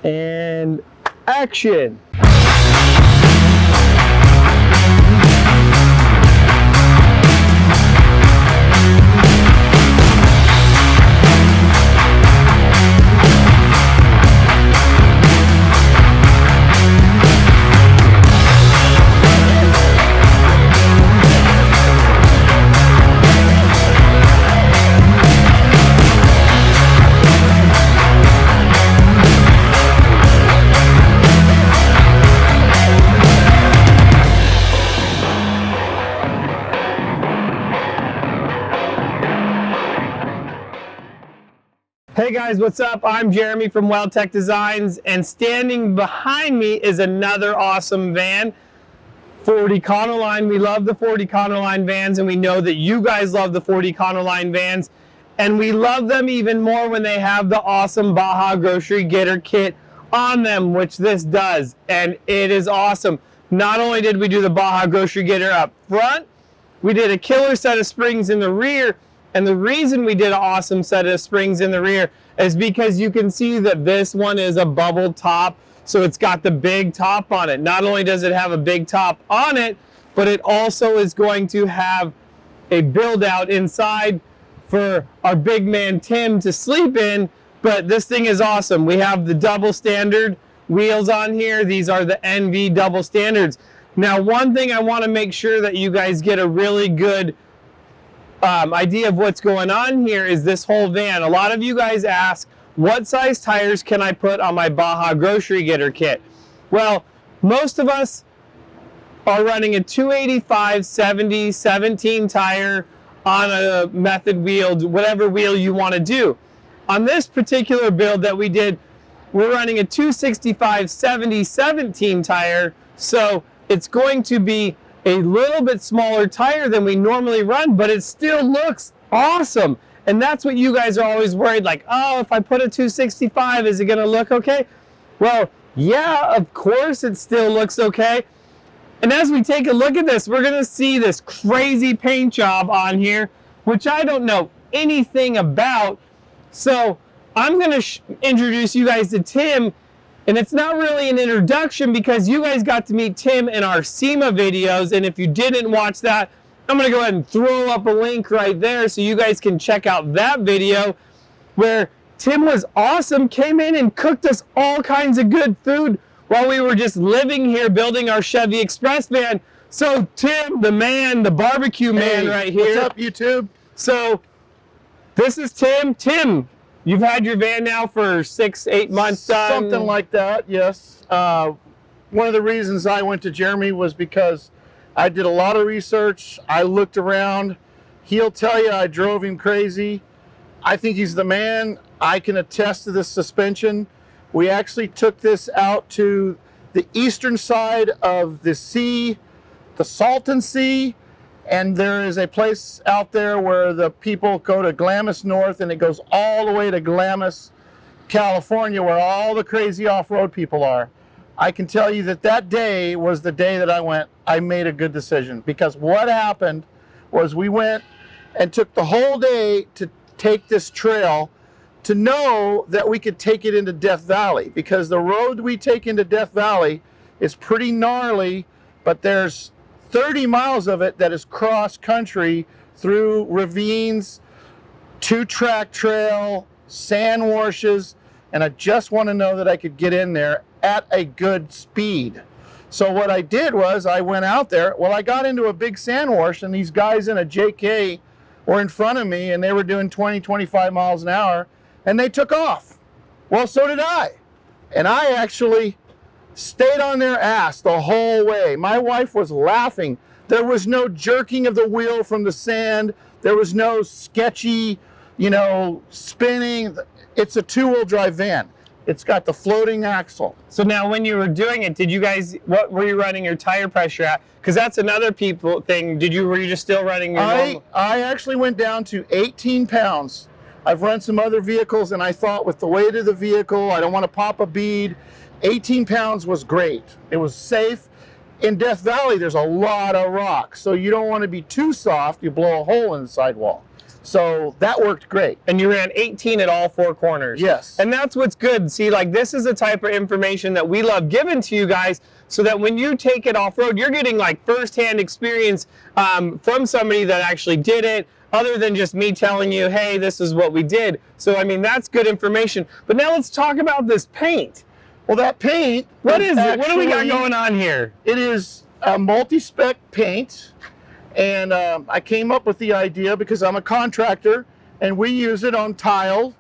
And action. Hey guys, what's up? I'm Jeremy from WeldTec Designs, and standing behind me is another awesome van, Ford Econoline. We love the Ford Econoline vans, and we know that you guys love the Ford Econoline vans, and we love them even more when they have the awesome Baja grocery getter kit on them, which this does, and it is awesome. Not only did we do the Baja grocery getter up front, we did a killer set of springs in the rear. And the reason we did an awesome set of springs in the rear is because you can see that this one is a bubble top, so it's got the big top on it. Not only does it have a big top on it, but it also is going to have a build out inside for our big man Tim to sleep in. But this thing is awesome. We have the double standard wheels on here. These are the NV double standards. Now, one thing I want to make sure that you guys get a really good idea of what's going on here is this whole van. A lot of you guys ask, what size tires can I put on my Baja grocery getter kit? Well, most of us are running a 285/70/17 tire on a method wheel, whatever wheel you want to do. On this particular build that we did, we're running a 265/70/17 tire, so it's going to be a little bit smaller tire than we normally run, but it still looks awesome. And that's what you guys are always worried, like, oh, if I put a 265, is it gonna look okay? Well, yeah, of course it still looks okay. And as we take a look at this, we're gonna see this crazy paint job on here, which I don't know anything about. So I'm gonna introduce you guys to Tim. And it's not really an introduction because you guys got to meet Tim in our SEMA videos. And if you didn't watch that, I'm going to go ahead and throw up a link right there so you guys can check out that video where Tim was awesome, came in and cooked us all kinds of good food while we were just living here building our Chevy Express van. So Tim, the man, the barbecue man right here. What's up, YouTube? So this is Tim. Tim, you've had your van now for 6-8 months done? Something like that, yes. One of the reasons I went to Jeremy was because I did a lot of research. I looked around. He'll tell you I drove him crazy. I think he's the man. I can attest to this suspension. We actually took this out to the eastern side of the sea, the Salton Sea. And there is a place out there where the people go to Glamis North, and it goes all the way to Glamis, California, where all the crazy off-road people are. I can tell you that that day was the day that I made a good decision, because what happened was we went and took the whole day to take this trail to know that we could take it into Death Valley, because the road we take into Death Valley is pretty gnarly, but there's 30 miles of it that is cross country through ravines, 2-track trail, sand washes, and I just want to know that I could get in there at a good speed. So what I did was I went out there. Well, I got into a big sand wash, and these guys in a JK were in front of me, and they were doing 20-25 miles an hour, and they took off. Well, so did I. And I actually stayed on their ass the whole way. My wife was laughing. There was no jerking of the wheel from the sand. There was no sketchy, spinning. It's a 2-wheel drive van. It's got the floating axle. So now when you were doing it, what were you running your tire pressure at? Because that's another thing. Were you just still running your normal? I actually went down to 18 pounds. I've run some other vehicles, and I thought with the weight of the vehicle, I don't want to pop a bead. 18 pounds was great. It was safe. In Death Valley, there's a lot of rocks, so you don't want to be too soft. You blow a hole in the sidewall. So that worked great. And you ran 18 at all 4 corners. Yes. And that's what's good. See, like, this is the type of information that we love giving to you guys, so that when you take it off-road, you're getting like firsthand experience from somebody that actually did it, other than just me telling you, hey, this is what we did. So, I mean, that's good information. But now let's talk about this paint. Well, that paint. What is it? What do we got going on here? It is a multi-spec paint. And I came up with the idea because I'm a contractor, and we use it on tile,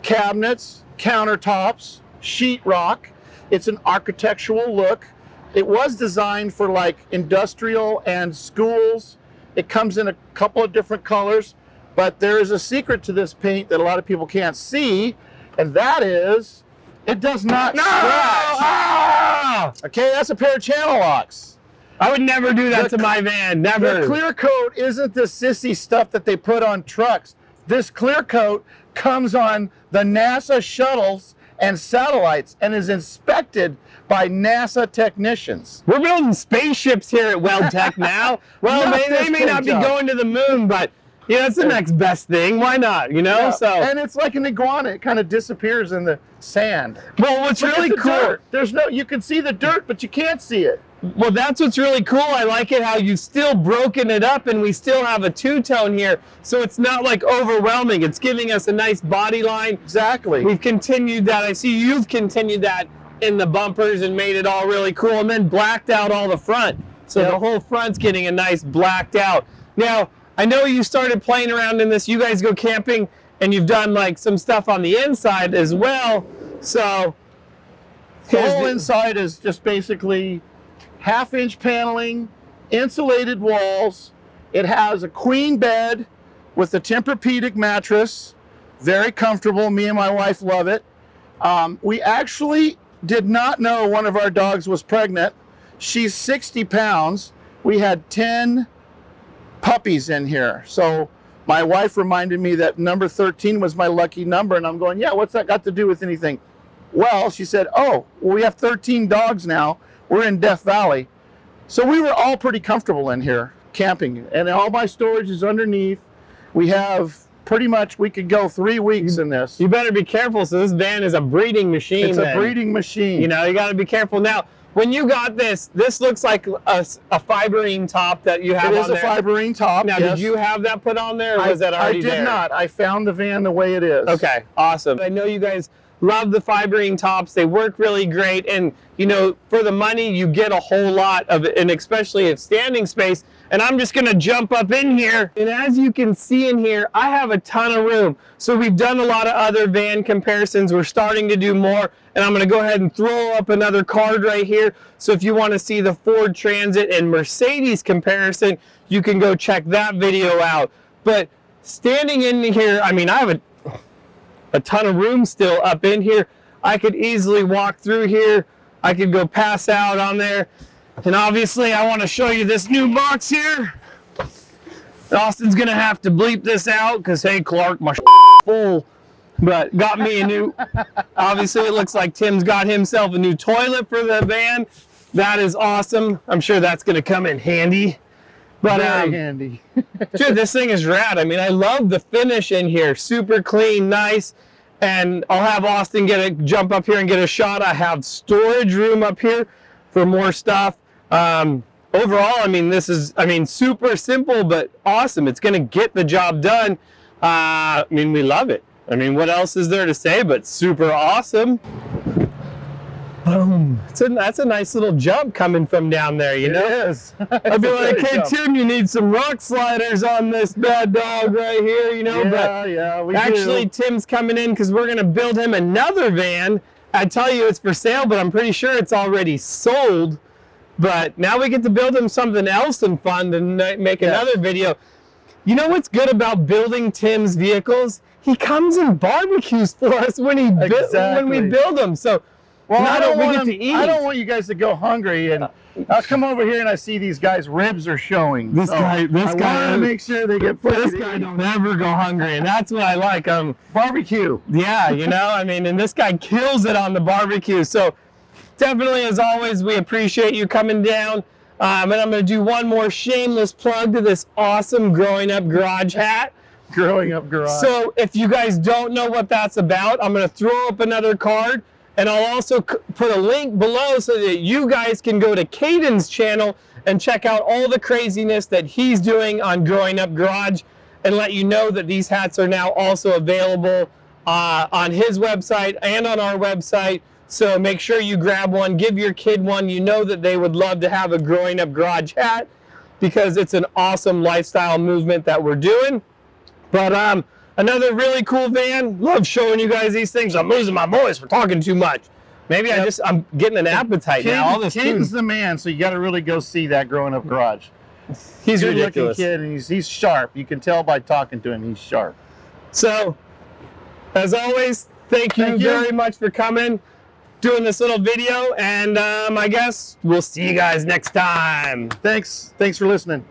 cabinets, countertops, sheetrock. It's an architectural look. It was designed for like industrial and schools. It comes in a couple of different colors, but there is a secret to this paint that a lot of people can't see, and that is it does not scratch. Ah! Okay, that's a pair of channel locks. I would never do that to my van, never. The clear coat isn't the sissy stuff that they put on trucks. This clear coat comes on the NASA shuttles and satellites and is inspected by NASA technicians. We're building spaceships here at WeldTec now. Well, they may not be going to the moon, but yeah, that's the next best thing. Why not? You know, Yeah. so. And it's like an iguana; it kind of disappears in the sand. Well, what's Look at really the cool. dirt. There's no, you can see the dirt, but you can't see it. Well, that's what's really cool. I like it how you've still broken it up, and we still have a two-tone here, so it's not like overwhelming. It's giving us a nice body line. Exactly. We've continued that. I see you've continued that in the bumpers and made it all really cool, and then blacked out all the front. So Yep. the whole front's getting a nice blacked out. Now, I know you started playing around in this. You guys go camping, and you've done like some stuff on the inside as well. So The whole inside is just basically half-inch paneling, insulated walls. It has a queen bed with a Tempur-Pedic mattress. Very comfortable. Me and my wife love it. We actually did not know one of our dogs was pregnant. She's 60 pounds. We had 10 puppies in here. So my wife reminded me that number 13 was my lucky number. And I'm going, yeah, what's that got to do with anything? Well, she said, oh, well, we have 13 dogs now. We're in Death Valley. So we were all pretty comfortable in here camping. And all my storage is underneath. We have pretty much, we could go 3 weeks in this. You better be careful. So this van is a breeding machine. It's a breeding machine. You know, you got to be careful. Now, when you got this looks like a fiberine top that you have It on is a there. fiberine top. Now, yes. did you have that put on there, or was that already there? I did not. I found the van the way it is. Okay, awesome. I know you guys love the fiberine tops. They work really great, and you know, for the money, you get a whole lot of it, and especially if standing space. And I'm just gonna jump up in here, and as you can see in here, I have a ton of room. So we've done a lot of other van comparisons. We're starting to do more, and I'm gonna go ahead and throw up another card right here. So if you wanna see the Ford Transit and Mercedes comparison, you can go check that video out. But standing in here, I mean, I have a ton of room still up in here. I could easily walk through here. I could go pass out on there. And obviously I want to show you this new box here. Austin's gonna have to bleep this out because, hey Clark, my full. But got me a new, obviously it looks like Tim's got himself a new toilet for the van. That is awesome. I'm sure that's gonna come in handy. But Very handy. dude, this thing is rad. I mean, I love the finish in here. Super clean, nice. And I'll have Austin jump up here and get a shot. I have storage room up here for more stuff. Overall, I mean, this is, super simple, but awesome. It's going to get the job done. I mean, we love it. I mean, what else is there to say but super awesome? Boom. That's a nice little jump coming from down there, you know? It is. I'd be like, hey, Tim, you need some rock sliders on this bad dog right here, you know? Yeah, we actually, do. Tim's coming in because we're going to build him another van. I tell you it's for sale, but I'm pretty sure it's already sold. But now we get to build him something else and fun to make another video. You know what's good about building Tim's vehicles? He comes and barbecues for us when we build them. So well, not I don't we want get to eat. I don't want you guys to go hungry, and I'll come over here and I see these guys' ribs are showing. This guy I want to make sure they get plenty. This guy don't ever go hungry, and that's what I like. Barbecue. Yeah, you know, I mean, and this guy kills it on the barbecue. So definitely, as always, we appreciate you coming down. And I'm going to do one more shameless plug to this awesome Growing Up Garage hat. Growing Up Garage. So if you guys don't know what that's about, I'm going to throw up another card, and I'll also put a link below so that you guys can go to Caden's channel and check out all the craziness that he's doing on Growing Up Garage, and let you know that these hats are now also available on his website and on our website. So make sure you grab one, give your kid one. You know that they would love to have a Growing Up Garage hat because it's an awesome lifestyle movement that we're doing. But another really cool van. Love showing you guys these things. I'm losing my voice for talking too much. Maybe I'm getting an appetite now. All this Caden's food. the man, so you got to really go see that Growing Up Garage. He's Good ridiculous. looking kid, and he's sharp. You can tell by talking to him, he's sharp. So, as always, thank you very much for coming, doing this little video, and I guess we'll see you guys next time. Thanks for listening.